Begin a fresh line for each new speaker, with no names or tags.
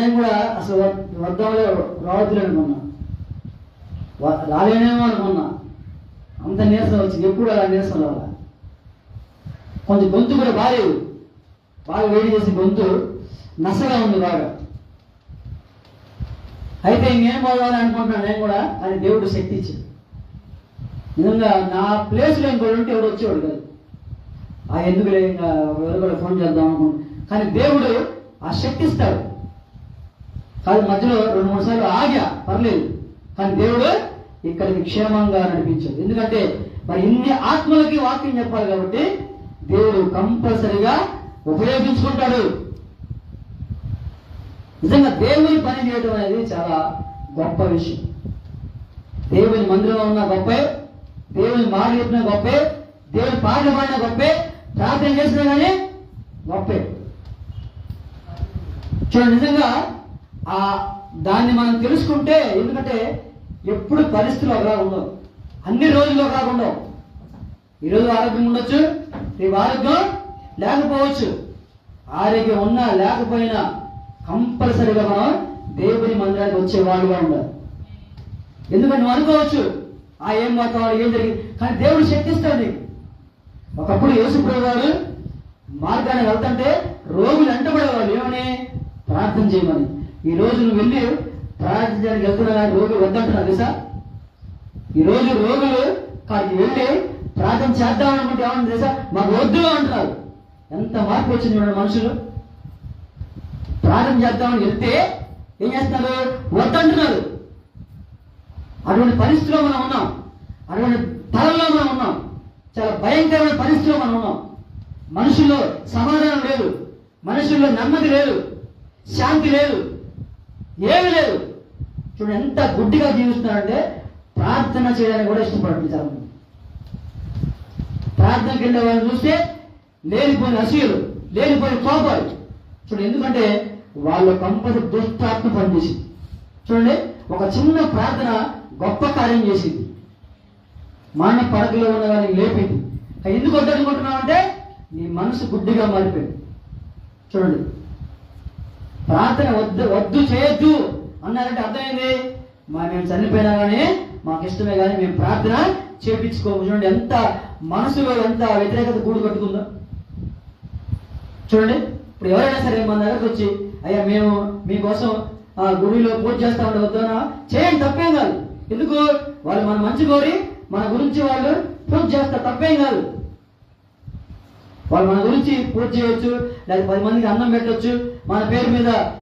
నేను కూడా అసలు వద్దాంలో రావద్దులే అనుకున్నా, రాలేనేమో అనుకున్నా. అంత నీరసం వచ్చింది. ఎప్పుడు అలా నీరసం రావాల. కొంచెం గొంతు కూడా బాగా వేడి చేసి గొంతు నసగా ఉంది బాగా. అయితే ఇంకేం పోదామని అనుకుంటున్నాను నేను కూడా. అది దేవుడు శక్తి ఇచ్చింది. నిజంగా నా ప్లేస్లో ఇంకోటి ఉంటే ఎవరు వచ్చేవాడు కాదు. ఎందుకులే ఇంకా ఎవరు కూడా ఫోన్ చేద్దాం అనుకుంటున్నాను. కానీ దేవుడు ఆ శక్తి ఇస్తాడు. కాదు మధ్యలో 2-3 సార్లు ఆగా, పర్లేదు. కానీ దేవుడు ఇక్కడికి క్షేమంగా నడిపించాడు. ఎందుకంటే మరి ఇన్ని ఆత్మలకి వాక్యం చెప్పాలి కాబట్టి దేవుడు కంపల్సరిగా ఉపయోగించుకుంటాడు. నిజంగా దేవుని పని చేయడం అనేది చాలా గొప్ప విషయం. దేవుని మందిరంలో ఉన్న గొప్పే, దేవుని మాట చెప్పిన గొప్పే, దేవుని పాట పాడిన గొప్పే, ప్రార్థన చేసినా కానీ గొప్పే. చూడండి, నిజంగా దాన్ని మనం తెలుసుకుంటే, ఎందుకంటే ఎప్పుడు పరిస్థితులు ఒకలా ఉండవు, అన్ని రోజులు ఒకలా ఉండవు. ఈరోజు ఆరోగ్యం ఉండొచ్చు, రేపు ఆరోగ్యం లేకపోవచ్చు. ఆరోగ్యం ఉన్నా లేకపోయినా కంపల్సరీగా మనం దేవుని మందిరానికి వచ్చే వాళ్ళుగా ఉండాలి. ఎందుకంటే నువ్వు అనుకోవచ్చు ఏం వాతావరణం ఏం జరిగింది, కానీ దేవుడు శక్తిస్తాడు నీకు. ఒకప్పుడు యేసుప్రభువు వారు మార్గాన్ని వెళ్తుంటే రోగులు వెంటబడేవాళ్ళు, ఏమని? ప్రార్థన చేయమని. ఈ రోజు నువ్వు వెళ్ళి ప్రార్థించడానికి వెళ్తున్నా కానీ రోగులు వద్దంటున్నారు తెలుసా? ఈ రోజు రోగులు కాడికి వెళ్ళి ప్రార్థన చేద్దామనుకుంటే ఏమన్నా తెలుసా? మాకు వద్దు అంటున్నారు. ఎంత మార్పు వచ్చింది చూడండి. మనుషులు ప్రార్థన చేద్దామని వెళ్తే ఏం చేస్తున్నారు? వద్దంటున్నారు. అటువంటి పరిస్థితిలో మనం ఉన్నాం, అటువంటి తరంలో మనం ఉన్నాం, చాలా భయంకరమైన పరిస్థితిలో మనం ఉన్నాం. మనుషుల్లో సమాధానం లేదు, మనుషుల్లో నెమ్మది లేదు, శాంతి లేదు, ఏమీ లేదు. చూడండి ఎంత గుడ్డిగా జీవిస్తున్నారంటే ప్రార్థన చేయడానికి కూడా ఇష్టపడుతుంది చాలా మంది. ప్రార్థనకి వెళ్ళే వాళ్ళని చూస్తే లేనిపోయిన అసూయలు, లేనిపోయిన కోపాలు. చూడండి, ఎందుకంటే వాళ్ళ కంపల్సరీ దుష్టాత్మ పనిచేసింది. చూడండి, ఒక చిన్న ప్రార్థన గొప్ప కార్యం చేసింది. మరణ పడకలో ఉన్న వారిని లేపింది. ఎందుకు వద్దనుకుంటున్నావు అంటే నీ మనసు గుడ్డిగా మారిపోయింది. చూడండి, ప్రార్థన వద్దు చేయొద్దు అన్నారంటే అర్థమైంది, మేము చనిపోయినా కానీ మాకు ఇష్టమే కానీ మేము ప్రార్థన చేయించుకోము. చూడండి ఎంత మనసులో ఎంత వ్యతిరేకత గూడు కట్టుకుందో. చూడండి, ఇప్పుడు ఎవరైనా సరే మన దగ్గరకు వచ్చి అయ్యా మేము మీకోసం గుడిలో పూజ చేస్తా ఉంటే వద్దానా చేయండి, తప్పేం కాదు. ఎందుకు? వాళ్ళు మన మంచి కోరి మన గురించి వాళ్ళు పూజ చేస్తారు, తప్పేం కాదు. వాళ్ళు మన గురించి పూజ చేయొచ్చు, లేదా 10 మందికి అన్నం పెట్టవచ్చు, మన పేరు మీద